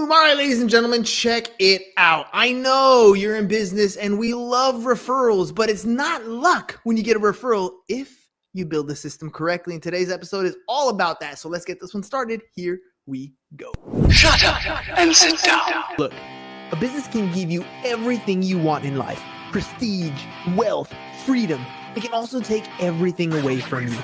All right, ladies and gentlemen, check it out. I know you're in business and we love referrals, but it's not luck when you get a referral if you build the system correctly. And today's episode is all about that. So let's get this one started. Here we go. Shut up and sit down. Look, a business can give you everything you want in life: prestige, wealth, freedom. It can also take everything away from you.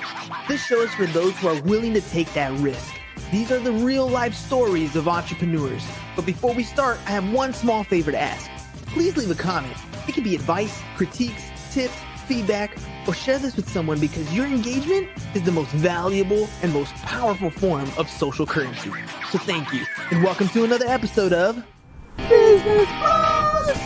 This show is for those who are willing to take that risk. These are the real life stories of entrepreneurs. But before we start, I have one small favor to ask. Please leave a comment. It can be advice, critiques, tips, feedback, or share this with someone because your engagement is the most valuable and most powerful form of social currency. So thank you, and welcome to another episode of Business Boss.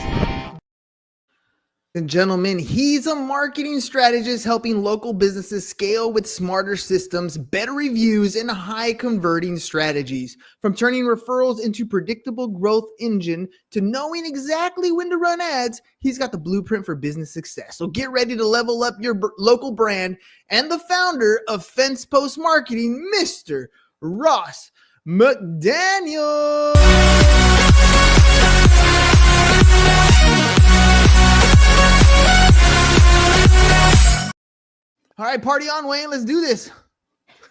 And gentlemen, he's a marketing strategist helping local businesses scale with smarter systems, better reviews, and high converting strategies. From turning referrals into predictable growth engine to knowing exactly when to run ads, he's got the blueprint for business success. So get ready to level up your local brand, and the founder of Fence Post Marketing, Mr. Ross McDaniel. All right, party on, Wayne. Let's do this.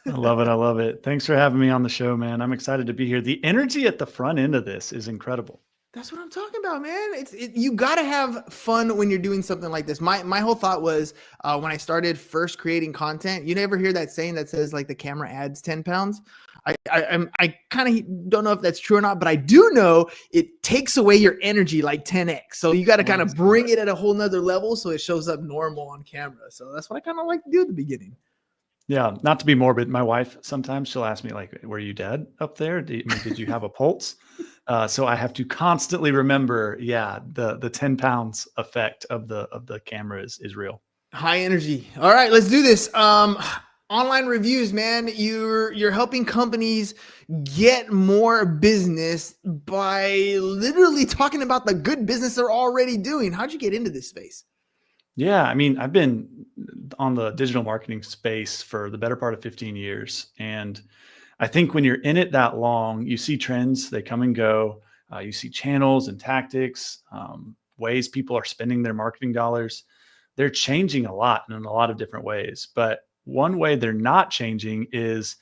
I love it. I love it. Thanks for having me on the show, man. I'm excited to be here. The energy at the front end of this is incredible. That's what I'm talking about, man. You got to have fun when you're doing something like this. My whole thought was when I started first creating content, you never hear that saying that says like the camera adds 10 pounds. I kind of don't know if that's true or not, but I do know it takes away your energy like 10x. So you got to kind of bring it at a whole nother level so it shows up normal on camera. So that's what I kind of like to do at the beginning. Yeah, not to be morbid. My wife, sometimes she'll ask me like, were you dead up there? Did you have a pulse? So I have to constantly remember, the 10 pounds effect of the camera is real. High energy. All right, let's do this. Online reviews, man. You're helping companies get more business by literally talking about the good business they're already doing. How'd you get into this space? Yeah, I mean, I've been on the digital marketing space for the better part of 15 years. And I think when you're in it that long, you see trends, they come and go. You see channels and tactics, ways people are spending their marketing dollars. They're changing a lot and in a lot of different ways. But one way they're not changing is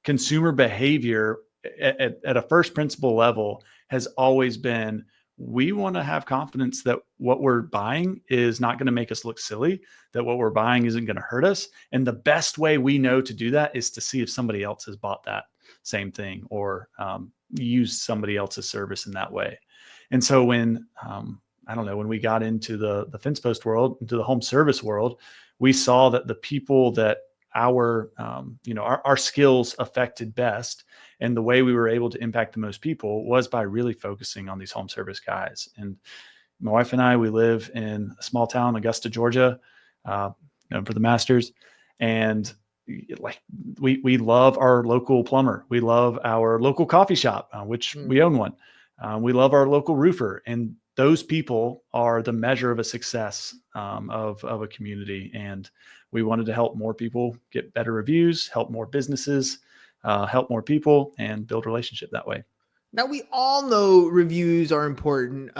consumer behavior at a first principle level has always been, we want to have confidence that what we're buying is not going to make us look silly, that what we're buying isn't going to hurt us. And the best way we know to do that is to see if somebody else has bought that same thing or used somebody else's service in that way. And so when, when we got into the fence post world, into the home service world, we saw that the people that our skills affected best and the way we were able to impact the most people was by really focusing on these home service guys. And my wife and I, we live in a small town, Augusta, Georgia, for the Masters. And we love our local plumber. We love our local coffee shop, which we own one. We love our local roofer. And those people are the measure of a success of a community. And we wanted to help more people get better reviews, help more businesses, help more people, and build relationship that way. Now, we all know reviews are important,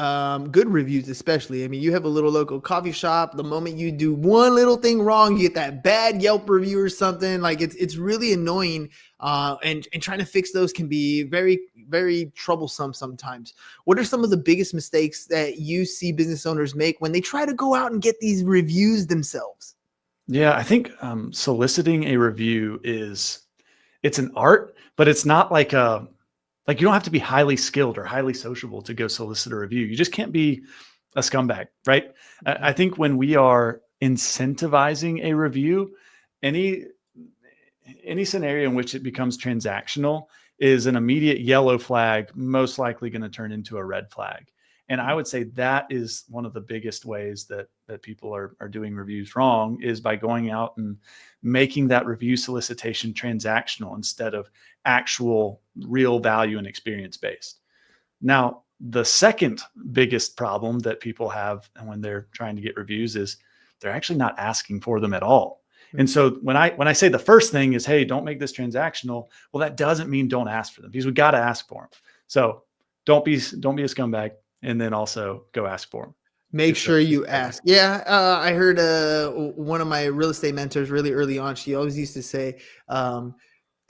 good reviews especially. I mean, you have a little local coffee shop. The moment you do one little thing wrong, you get that bad Yelp review or something. Like it's really annoying, and trying to fix those can be very, very troublesome sometimes. What are some of the biggest mistakes that you see business owners make when they try to go out and get these reviews themselves? Yeah, I think soliciting a review it's an art, but it's not like you don't have to be highly skilled or highly sociable to go solicit a review. You just can't be a scumbag, right? I think when we are incentivizing a review, any scenario in which it becomes transactional is an immediate yellow flag, most likely going to turn into a red flag. And I would say that is one of the biggest ways that people are doing reviews wrong, is by going out and making that review solicitation transactional instead of actual real value and experience based. Now, the second biggest problem that people have when they're trying to get reviews is they're actually not asking for them at all. And so when I say the first thing is, hey, don't make this transactional, well, that doesn't mean don't ask for them, because we got to ask for them. So don't be a scumbag, and then also go ask for them. Make sure you ask. Yeah, I heard one of my real estate mentors really early on. She always used to say,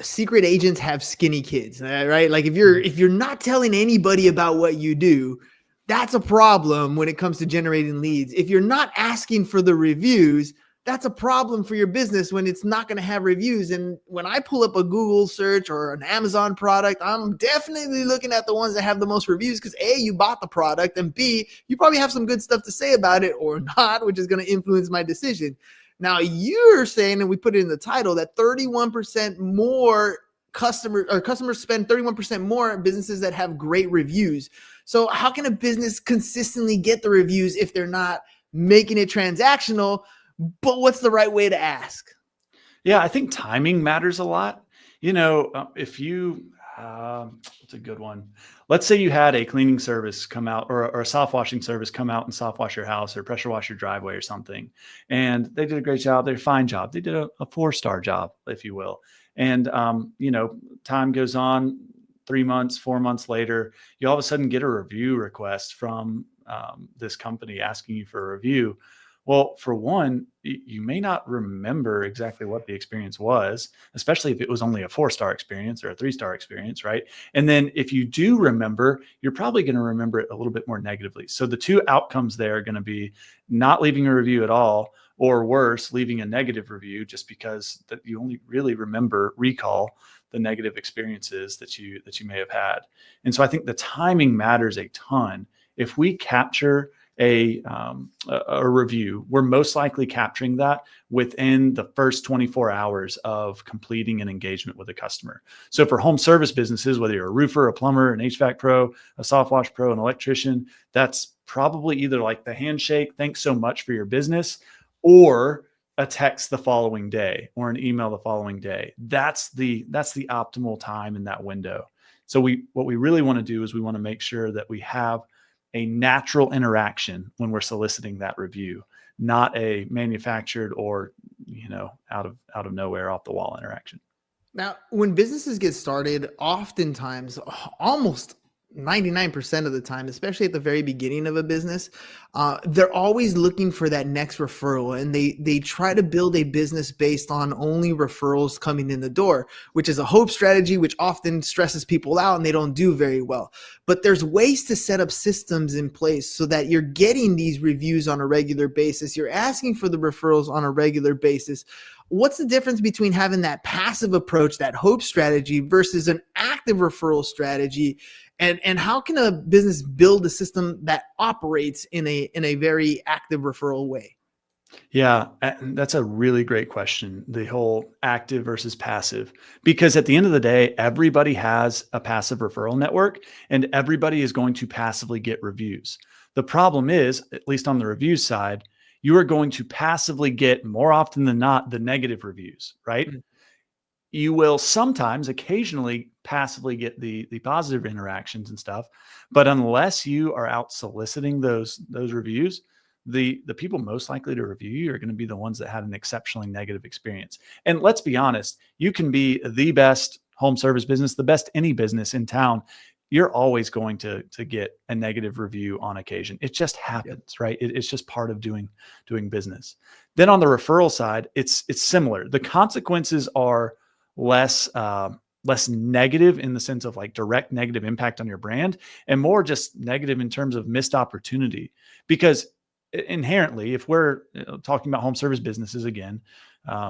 "Secret agents have skinny kids." Right? Like if you're not telling anybody about what you do, that's a problem when it comes to generating leads. If you're not asking for the reviews, that's a problem for your business when it's not going to have reviews. And when I pull up a Google search or an Amazon product, I'm definitely looking at the ones that have the most reviews because A, you bought the product, and B, you probably have some good stuff to say about it or not, which is going to influence my decision. Now you're saying, and we put it in the title, that 31% more customers spend 31% more in businesses that have great reviews. So how can a business consistently get the reviews if they're not making it transactional? But what's the right way to ask? Yeah, I think timing matters a lot. If you, it's a good one. Let's say you had a cleaning service come out or a soft washing service come out and soft wash your house or pressure wash your driveway or something. And they did a great job. They did a fine job. They did a 4-star job, if you will. And, time goes on, 3 months, 4 months later, you all of a sudden get a review request from this company asking you for a review. Well, for one, you may not remember exactly what the experience was, especially if it was only a 4-star experience or a 3-star experience, right? And then if you do remember, you're probably going to remember it a little bit more negatively. So the two outcomes there are going to be not leaving a review at all, or worse, leaving a negative review just because that you only really recall the negative experiences that you may have had. And so I think the timing matters a ton. If we capture a review, we're most likely capturing that within the first 24 hours of completing an engagement with a customer. So for home service businesses, whether you're a roofer, a plumber, an HVAC pro, a soft wash pro, an electrician, that's probably either like the handshake, thanks so much for your business, or a text the following day or an email the following day. That's the optimal time in that window. So what we really want to do is we want to make sure that we have a natural interaction when we're soliciting that review, not a manufactured or, out of nowhere, off the wall interaction. Now, when businesses get started, oftentimes, almost 99% of the time, especially at the very beginning of a business, they're always looking for that next referral, and they try to build a business based on only referrals coming in the door, which is a hope strategy, which often stresses people out and they don't do very well. But there's ways to set up systems in place so that you're getting these reviews on a regular basis. You're asking for the referrals on a regular basis. What's the difference between having that passive approach, that hope strategy, versus an active referral strategy? And how can a business build a system that operates in a very active referral way? Yeah, that's a really great question. The whole active versus passive, because at the end of the day, everybody has a passive referral network and everybody is going to passively get reviews. The problem is, at least on the review side, you are going to passively get more often than not the negative reviews, right? Mm-hmm. You will sometimes occasionally passively get the positive interactions and stuff, but unless you are out soliciting those reviews, the people most likely to review you are going to be the ones that had an exceptionally negative experience. And let's be honest, you can be the best home service business, the best any business in town. You're always going to get a negative review on occasion. It just happens, right? It's just part of doing business. Then on the referral side, it's similar. The consequences are less negative in the sense of like direct negative impact on your brand, and more just negative in terms of missed opportunity. Because inherently, if we're talking about home service businesses again,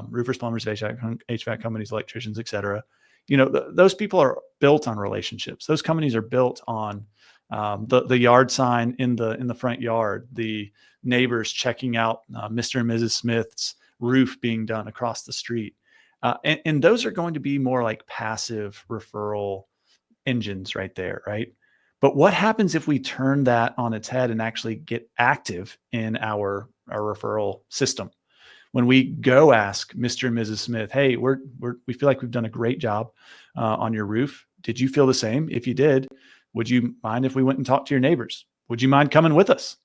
roofers, plumbers, HVAC companies, electricians, et cetera, those people are built on relationships. Those companies are built on the yard sign in the front yard, the neighbors checking out Mr. and Mrs. Smith's roof being done across the street. And those are going to be more like passive referral engines right there, right? But what happens if we turn that on its head and actually get active in our referral system? When we go ask Mr. and Mrs. Smith, hey, we feel like we've done a great job on your roof. Did you feel the same? If you did, would you mind if we went and talked to your neighbors? Would you mind coming with us?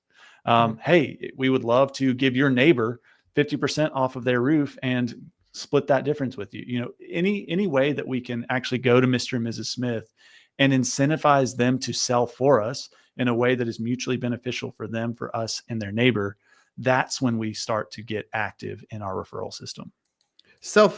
Hey, we would love to give your neighbor 50% off of their roof and split that difference with you. Any way that we can actually go to Mr. and Mrs. Smith and incentivize them to sell for us in a way that is mutually beneficial for them, for us, and their neighbor, that's when we start to get active in our referral system. Self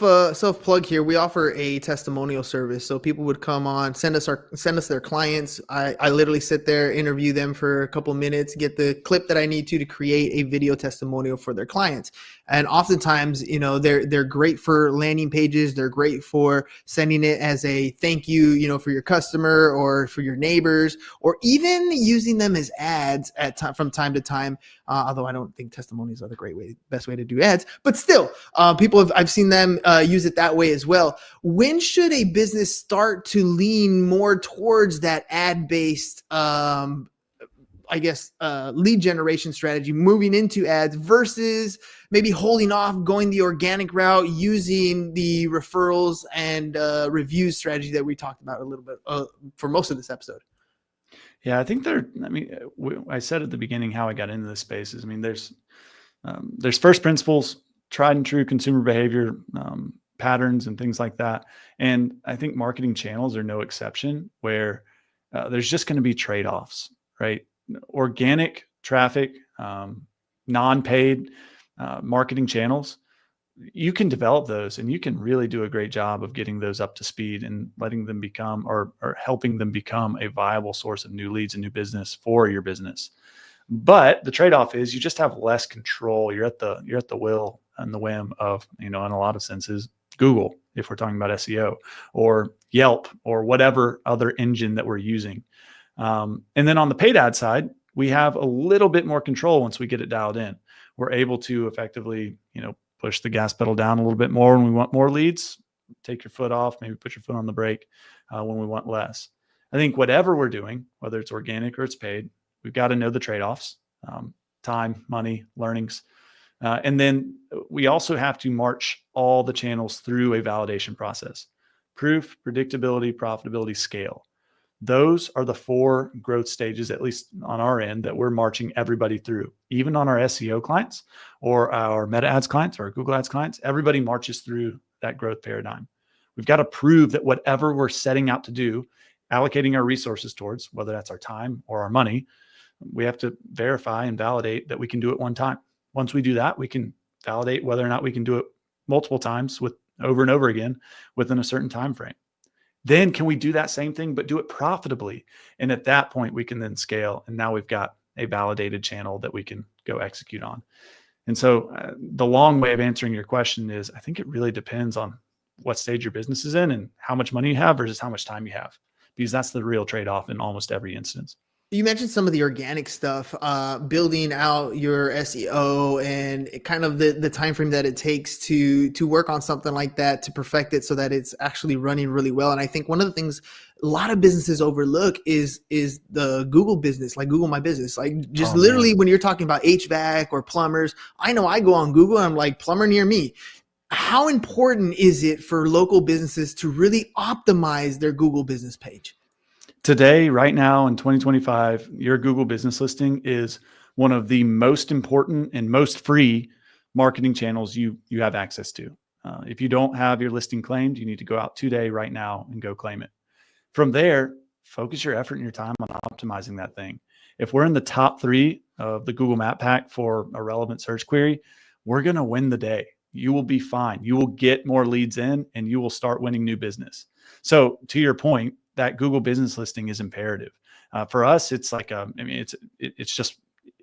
plug here. We offer a testimonial service, so people would come on, send us their clients. I literally sit there, interview them for a couple minutes, get the clip that I need to create a video testimonial for their clients. And oftentimes, they're great for landing pages. They're great for sending it as a thank you, for your customer or for your neighbors, or even using them as ads from time to time. Although I don't think testimonials are the best way to do ads, but still, I've seen them use it that way as well. When should a business start to lean more towards that ad-based, lead generation strategy, moving into ads versus maybe holding off, going the organic route, using the referrals and reviews strategy that we talked about a little bit for most of this episode? Yeah, I think I said at the beginning how I got into this space is, there's first principles, tried and true consumer behavior patterns and things like that. And I think marketing channels are no exception, where there's just going to be trade-offs, right? Organic traffic, non-paid marketing channels, you can develop those and you can really do a great job of getting those up to speed and letting them become or helping them become a viable source of new leads and new business for your business. But the trade-off is you just have less control. You're at the will and the whim of, in a lot of senses, Google, if we're talking about SEO, or Yelp, or whatever other engine that we're using. And then on the paid ad side, we have a little bit more control once we get it dialed in. We're able to effectively, push the gas pedal down a little bit more when we want more leads, take your foot off, maybe put your foot on the brake when we want less. I think whatever we're doing, whether it's organic or it's paid, we've got to know the trade-offs, time, money, learnings. And then we also have to march all the channels through a validation process: proof, predictability, profitability, scale. Those are the 4 growth stages, at least on our end, that we're marching everybody through. Even on our SEO clients or our Meta Ads clients or our Google Ads clients, everybody marches through that growth paradigm. We've got to prove that whatever we're setting out to do, allocating our resources towards, whether that's our time or our money, we have to verify and validate that we can do it one time. Once we do that, we can validate whether or not we can do it multiple times with over and over again within a certain time frame. Then can we do that same thing, but do it profitably? And at that point, we can then scale. And now we've got a validated channel that we can go execute on. And so the long way of answering your question is, I think it really depends on what stage your business is in and how much money you have versus how much time you have, because that's the real trade-off in almost every instance. You mentioned some of the organic stuff, building out your SEO and kind of the time frame that it takes to work on something like that, to perfect it so that it's actually running really well. And I think one of the things a lot of businesses overlook is the Google business, like Google My Business. Like just literally when you're talking about HVAC or plumbers, I know I go on Google and I'm like, plumber near me. How important is it for local businesses to really optimize their Google business page? Today, right now in 2025, your Google business listing is one of the most important and most free marketing channels you have access to. If you don't have your listing claimed, you need to go out today, right now, and go claim it. From there, focus your effort and your time on optimizing that thing. If we're in the top 3 of the Google Map Pack for a relevant search query, we're going to win the day. You will be fine. You will get more leads in and you will start winning new business. So to your point, that Google business listing is imperative. For us, it's like, it's just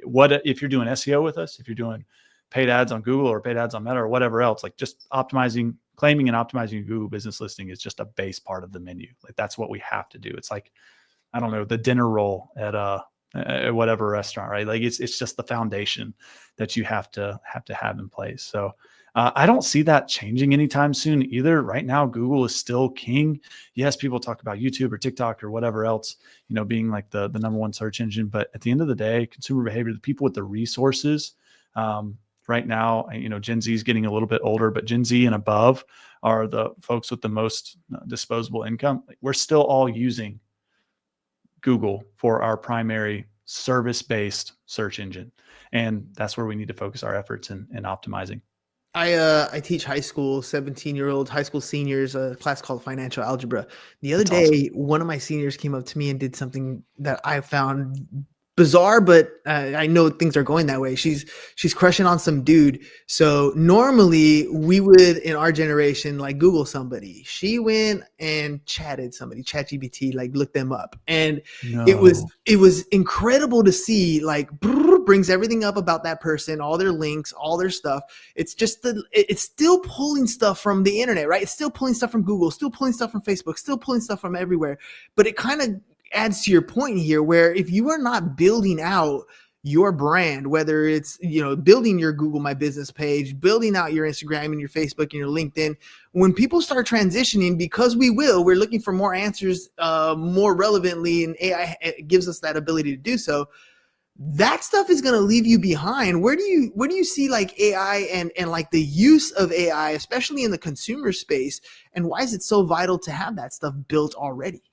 what, if you're doing SEO with us, if you're doing paid ads on Google or paid ads on Meta or whatever else, like just claiming and optimizing your Google business listing is just a base part of the menu. Like that's what we have to do. It's like, I don't know, the dinner roll at whatever restaurant, right? Like it's just the foundation that you have to have in place. So I don't see that changing anytime soon either. Right now, Google is still king. Yes, people talk about YouTube or TikTok or whatever else, being like the number 1 search engine. But at the end of the day, consumer behavior, the people with the resources, right now, Gen Z is getting a little bit older, but Gen Z and above are the folks with the most disposable income. We're still all using Google for our primary service-based search engine. And that's where we need to focus our efforts in optimizing. I teach high school, 17-year-old high school seniors, a class called financial algebra. The other That's awesome. day, one of my seniors came up to me and did something that I found bizarre, but I know things are going that way. She's crushing on some dude. So normally we would in our generation like Google somebody. She went and chatted somebody, ChatGPT, like looked them up, and No. it was incredible to see. Like brings everything up about that person, all their links, all their stuff. It's still pulling stuff from the internet, right? It's still pulling stuff from Google, still pulling stuff from Facebook, still pulling stuff from everywhere. But it kind of adds to your point here, where if you are not building out your brand, whether it's, building your Google My Business page, building out your Instagram and your Facebook and your LinkedIn, when people start transitioning, because we're looking for more answers, more relevantly, and AI gives us that ability to do so. That stuff is going to leave you behind. Where do you see like AI and like the use of AI, especially in the consumer space, and why is it so vital to have that stuff built already?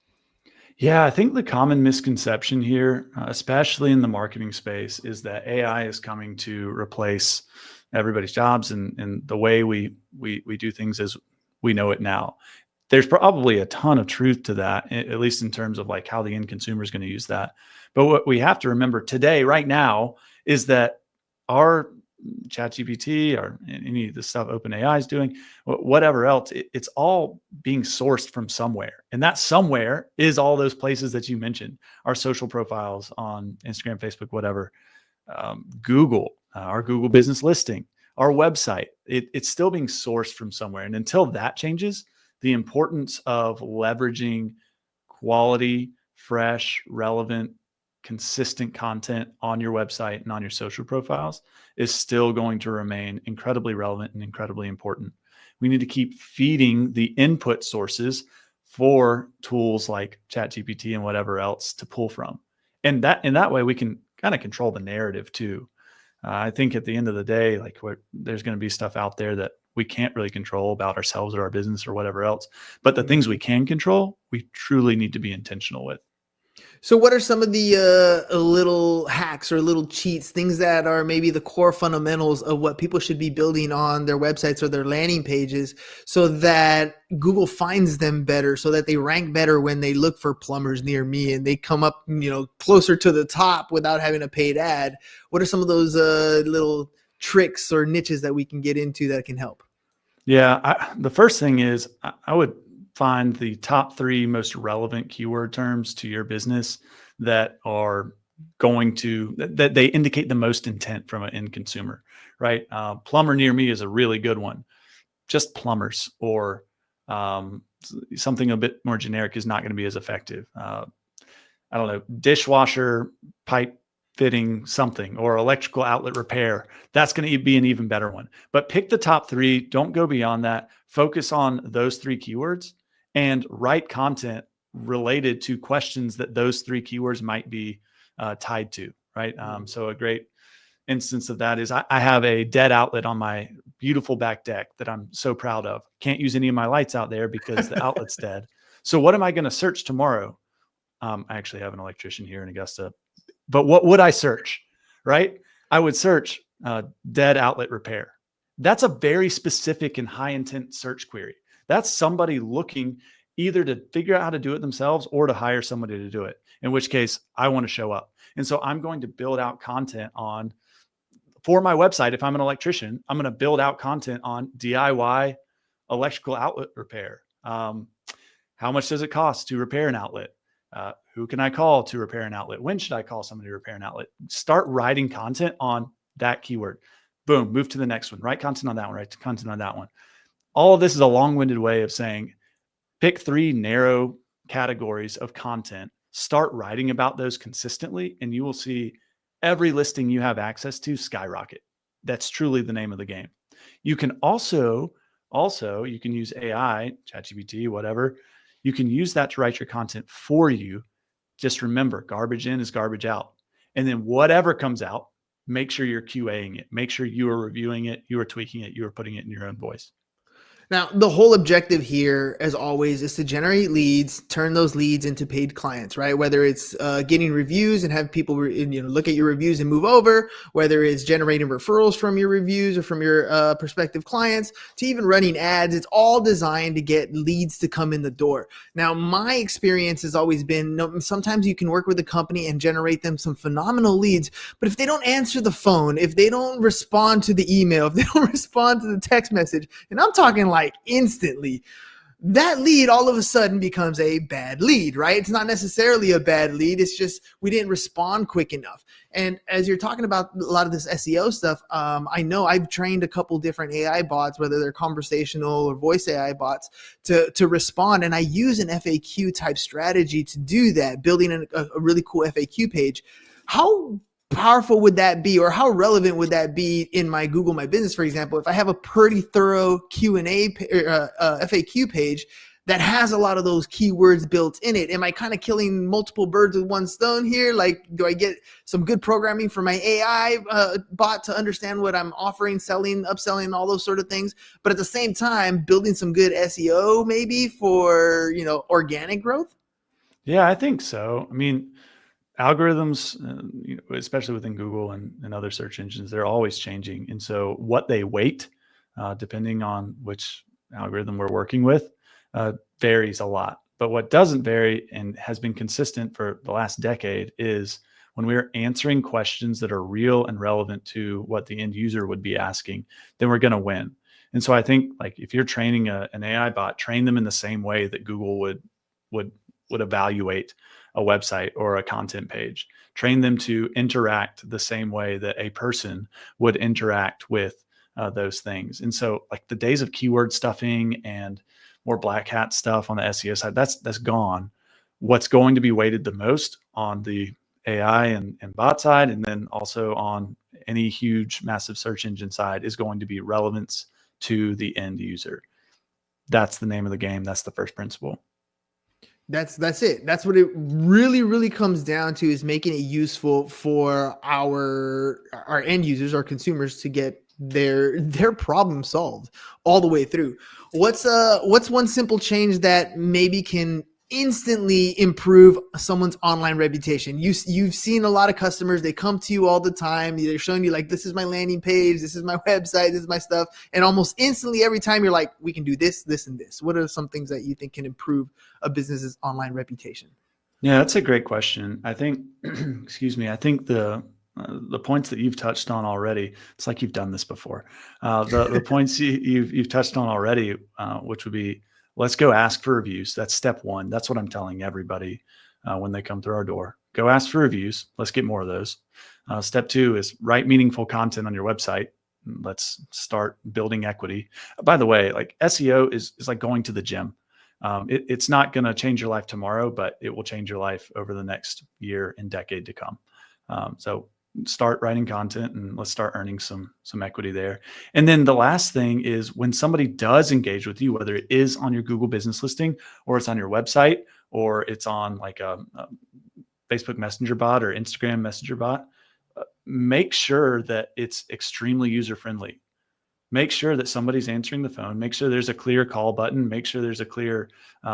Yeah, I think the common misconception here, especially in the marketing space, is that AI is coming to replace everybody's jobs and the way we do things as we know it now. There's probably a ton of truth to that, at least in terms of like how the end consumer is going to use that. But what we have to remember today, right now, is that our ChatGPT or any of the stuff OpenAI is doing, whatever else, it's all being sourced from somewhere. And that somewhere is all those places that you mentioned, our social profiles on Instagram, Facebook, whatever, Google, our Google business listing, our website. It's still being sourced from somewhere. And until that changes, the importance of leveraging quality, fresh, relevant, consistent content on your website and on your social profiles is still going to remain incredibly relevant and incredibly important. We need to keep feeding the input sources for tools like ChatGPT and whatever else to pull from. And that in that way, we can kind of control the narrative too. I think at the end of the day, like there's going to be stuff out there that we can't really control about ourselves or our business or whatever else. But the things we can control, we truly need to be intentional with. So what are some of the little hacks or little cheats, things that are maybe the core fundamentals of what people should be building on their websites or their landing pages, so that Google finds them better, so that they rank better when they look for plumbers near me and they come up, closer to the top without having a paid ad? What are some of those little tricks or niches that we can get into that can help? Yeah, the first thing is I would find the top 3 most relevant keyword terms to your business that are going to that they indicate the most intent from an end consumer, right? Plumber near me is a really good one. Just plumbers or something a bit more generic is not going to be as effective. I don't know, dishwasher pipe fitting something or electrical outlet repair. That's going to be an even better one. But pick the top 3. Don't go beyond that. Focus on those 3 keywords and write content related to questions that those 3 keywords might be tied to, right? So a great instance of that is I have a dead outlet on my beautiful back deck that I'm so proud of. Can't use any of my lights out there because the outlet's dead. So what am I going to search tomorrow? I actually have an electrician here in Augusta, but what would I search? Right? I would search dead outlet repair. That's a very specific and high intent search query. That's somebody looking either to figure out how to do it themselves or to hire somebody to do it, in which case I want to show up. And so I'm going to build out content for my website. If I'm an electrician, I'm going to build out content on DIY electrical outlet repair. How much does it cost to repair an outlet? Who can I call to repair an outlet? When should I call somebody to repair an outlet? Start writing content on that keyword. Boom, move to the next one. Write content on that one. Write content on that one. All of this is a long-winded way of saying, pick 3 narrow categories of content, start writing about those consistently, and you will see every listing you have access to skyrocket. That's truly the name of the game. You can also you can use AI, ChatGPT, whatever. You can use that to write your content for you. Just remember, garbage in is garbage out. And then whatever comes out, make sure you're QAing it. Make sure you are reviewing it, you are tweaking it, you are putting it in your own voice. Now, the whole objective here, as always, is to generate leads, turn those leads into paid clients, right? Whether it's getting reviews and have people look at your reviews and move over, whether it's generating referrals from your reviews or from your prospective clients, to even running ads. It's all designed to get leads to come in the door. Now, my experience has always been, sometimes you can work with a company and generate them some phenomenal leads, but if they don't answer the phone, if they don't respond to the email, if they don't respond to the text message, and I'm talking like instantly, that lead all of a sudden becomes a bad lead, right? It's not necessarily a bad lead. It's just we didn't respond quick enough. And as you're talking about a lot of this SEO stuff, I know I've trained a couple different AI bots, whether they're conversational or voice AI bots, to respond. And I use an FAQ type strategy to do that, building a really cool FAQ page. How powerful would that be, or how relevant would that be in my Google My Business, for example, if I have a pretty thorough Q&A FAQ page that has a lot of those keywords built in it? Am I kind of killing multiple birds with one stone here? Like, do I get some good programming for my AI bot to understand what I'm offering, selling, upselling, all those sort of things, but at the same time building some good SEO maybe for organic growth? Yeah, I think so. I mean, algorithms, especially within Google and other search engines, they're always changing. And so what they weight, depending on which algorithm we're working with, varies a lot. But what doesn't vary and has been consistent for the last decade is when we're answering questions that are real and relevant to what the end user would be asking, then we're going to win. And so I think, like, if you're training an AI bot, train them in the same way that Google would evaluate a website or a content page. Train them to interact the same way that a person would interact with those things. And so, like, the days of keyword stuffing and more black hat stuff on the SEO side, that's gone. What's going to be weighted the most on the AI and bot side, and then also on any huge, massive search engine side, is going to be relevance to the end user. That's the name of the game. That's the first principle. That's it. That's what it really, really comes down to, is making it useful for our end users, our consumers, to get their problem solved all the way through. What's one simple change that maybe can instantly improve someone's online reputation? You've seen a lot of customers, they come to you all the time, they're showing you like, this is my landing page, this is my website, this is my stuff, and almost instantly every time you're like, we can do this, this, and this. What are some things that you think can improve a business's online reputation? Yeah, that's a great question. I think, excuse me, I think the points that you've touched on already, it's like you've done this before. The points you've touched on already, which would be, let's go ask for reviews. That's step one. That's what I'm telling everybody when they come through our door. Go ask for reviews. Let's get more of those. Step two is write meaningful content on your website. Let's start building equity. By the way, like, SEO is like going to the gym. It's not going to change your life tomorrow, but it will change your life over the next year and decade to come. So start writing content and let's start earning some equity there. And then the last thing is, when somebody does engage with you, whether it is on your Google business listing or it's on your website or it's on like a Facebook Messenger bot or Instagram Messenger bot, make sure that it's extremely user-friendly. Make sure that somebody's answering the phone. Make sure there's a clear call button. Make sure there's a clear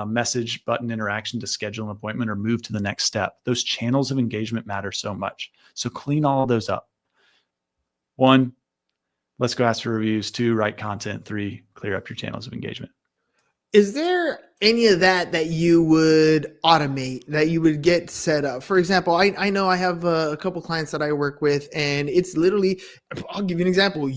message button interaction to schedule an appointment or move to the next step. Those channels of engagement matter so much. So clean all of those up. 1, let's go ask for reviews. 2, write content. 3, clear up your channels of engagement. Is there any of that you would automate, that you would get set up? For example, I know I have a couple clients that I work with, and it's literally, I'll give you an example.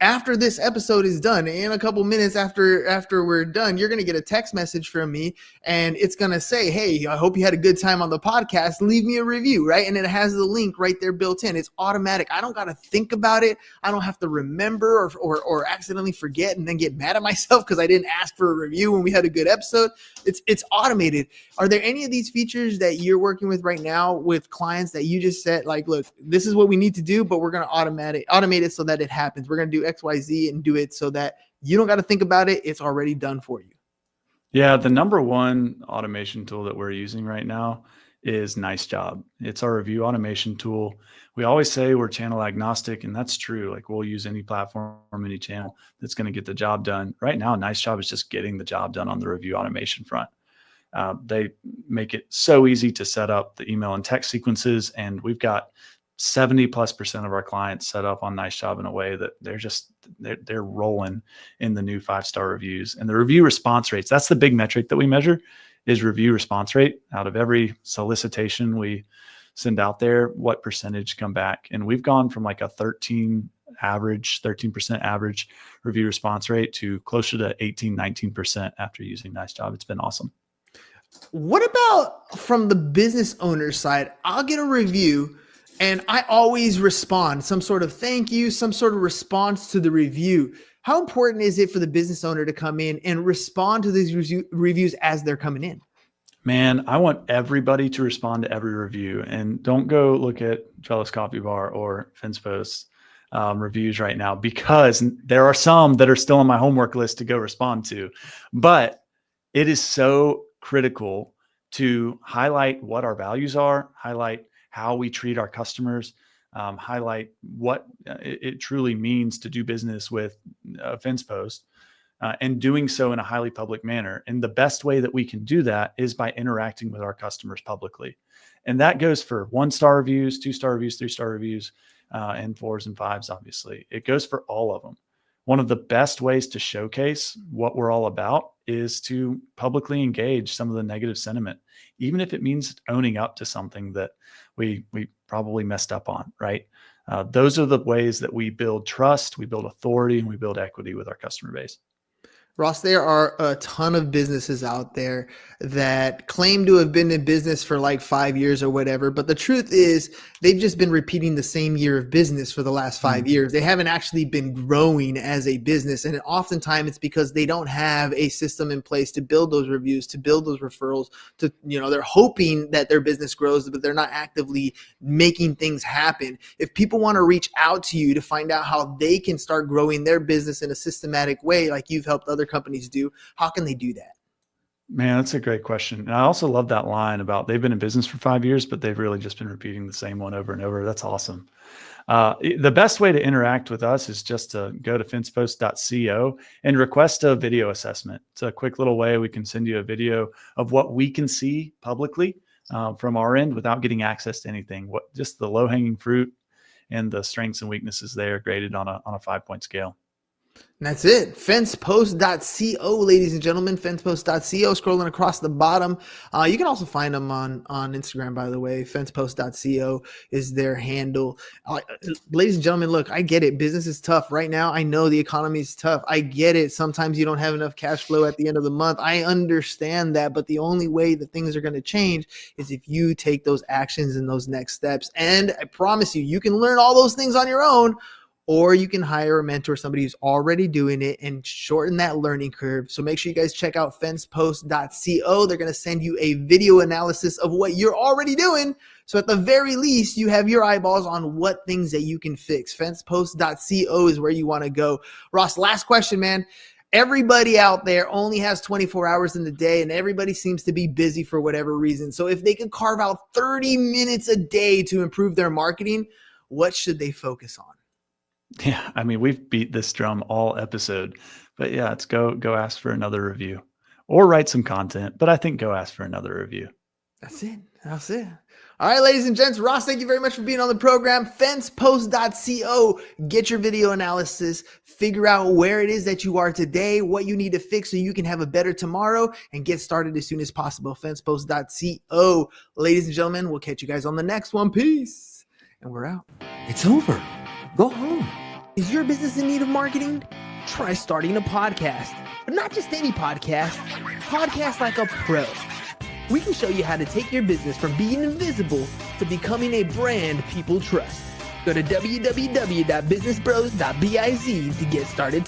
After this episode is done, in a couple minutes after we're done, you're going to get a text message from me, and it's going to say, hey, I hope you had a good time on the podcast. Leave me a review, right? And it has the link right there built in. It's automatic. I don't got to think about it. I don't have to remember or accidentally forget and then get mad at myself because I didn't ask for a review when we had a good episode. It's automated. Are there any of these features that you're working with right now with clients that you just said, like, look, this is what we need to do, but we're going to automate it so that it happens. We're going to do X, Y, Z and do it so that you don't got to think about it. It's already done for you. Yeah, the number one automation tool that we're using right now is Nice Job. It's our review automation tool. We always say we're channel agnostic, and that's true. Like, we'll use any platform, any channel that's going to get the job done. Right now, Nice Job is just getting the job done on the review automation front. They make it so easy to set up the email and text sequences, and we've got 70+% of our clients set up on Nice Job in a way that they're rolling in the new 5-star reviews. And the review response rates, that's the big metric that we measure, is review response rate. Out of every solicitation we send out there, what percentage come back? And we've gone from like a 13% average review response rate to closer to 18-19% after using Nice Job. It's been awesome. What about from the business owner side? I'll get a review and I always respond, some sort of thank you, some sort of response to the review. How important is it for the business owner to come in and respond to these reviews as they're coming in? Man, I want everybody to respond to every review, and don't go look at Trellis Coffee Bar or FencePost reviews right now, because there are some that are still on my homework list to go respond to. But it is so critical to highlight what our values are, highlight how we treat our customers, highlight what it truly means to do business with FencePost, and doing so in a highly public manner. And the best way that we can do that is by interacting with our customers publicly. And that goes for 1-star reviews, 2-star reviews, 3-star reviews, and 4s and 5s, obviously. It goes for all of them. One of the best ways to showcase what we're all about is to publicly engage some of the negative sentiment, even if it means owning up to something that we probably messed up on, right? Those are the ways that we build trust, we build authority, and we build equity with our customer base. Ross, there are a ton of businesses out there that claim to have been in business for like 5 years or whatever. But the truth is they've just been repeating the same year of business for the last 5 years. They haven't actually been growing as a business. And oftentimes it's because they don't have a system in place to build those reviews, to build those referrals, to, they're hoping that their business grows, but they're not actively making things happen. If people want to reach out to you to find out how they can start growing their business in a systematic way, like you've helped other companies do, how can they do that? Man, that's a great question. And I also love that line about they've been in business for 5 years, but they've really just been repeating the same one over and over. That's awesome. The best way to interact with us is just to go to fencepost.co and request a video assessment. It's a quick little way we can send you a video of what we can see publicly from our end without getting access to anything. Just the low-hanging fruit and the strengths and weaknesses there graded on a 5-point scale. And that's it. Fencepost.co, ladies and gentlemen. Fencepost.co, scrolling across the bottom. You can also find them on Instagram, by the way. Fencepost.co is their handle. Ladies and gentlemen, look, I get it. Business is tough right now. I know the economy is tough. I get it. Sometimes you don't have enough cash flow at the end of the month. I understand that. But the only way that things are going to change is if you take those actions and those next steps. And I promise you, you can learn all those things on your own, or you can hire a mentor, somebody who's already doing it, and shorten that learning curve. So make sure you guys check out fencepost.co. They're going to send you a video analysis of what you're already doing. So at the very least, you have your eyeballs on what things that you can fix. Fencepost.co is where you want to go. Ross, last question, man. Everybody out there only has 24 hours in the day, and everybody seems to be busy for whatever reason. So if they could carve out 30 minutes a day to improve their marketing, what should they focus on? Yeah, I mean, we've beat this drum all episode, but yeah, it's go ask for another review or write some content, but I think go ask for another review. That's it. That's it. All right, ladies and gents, Ross, thank you very much for being on the program. Fencepost.co. Get your video analysis, figure out where it is that you are today, what you need to fix so you can have a better tomorrow, and get started as soon as possible. Fencepost.co. Ladies and gentlemen, we'll catch you guys on the next one. Peace. And we're out. It's over. Go home. Is your business in need of marketing? Try starting a podcast, but not just any podcast. Podcast like a pro. We can show you how to take your business from being invisible to becoming a brand people trust. Go to www.businessbros.biz to get started.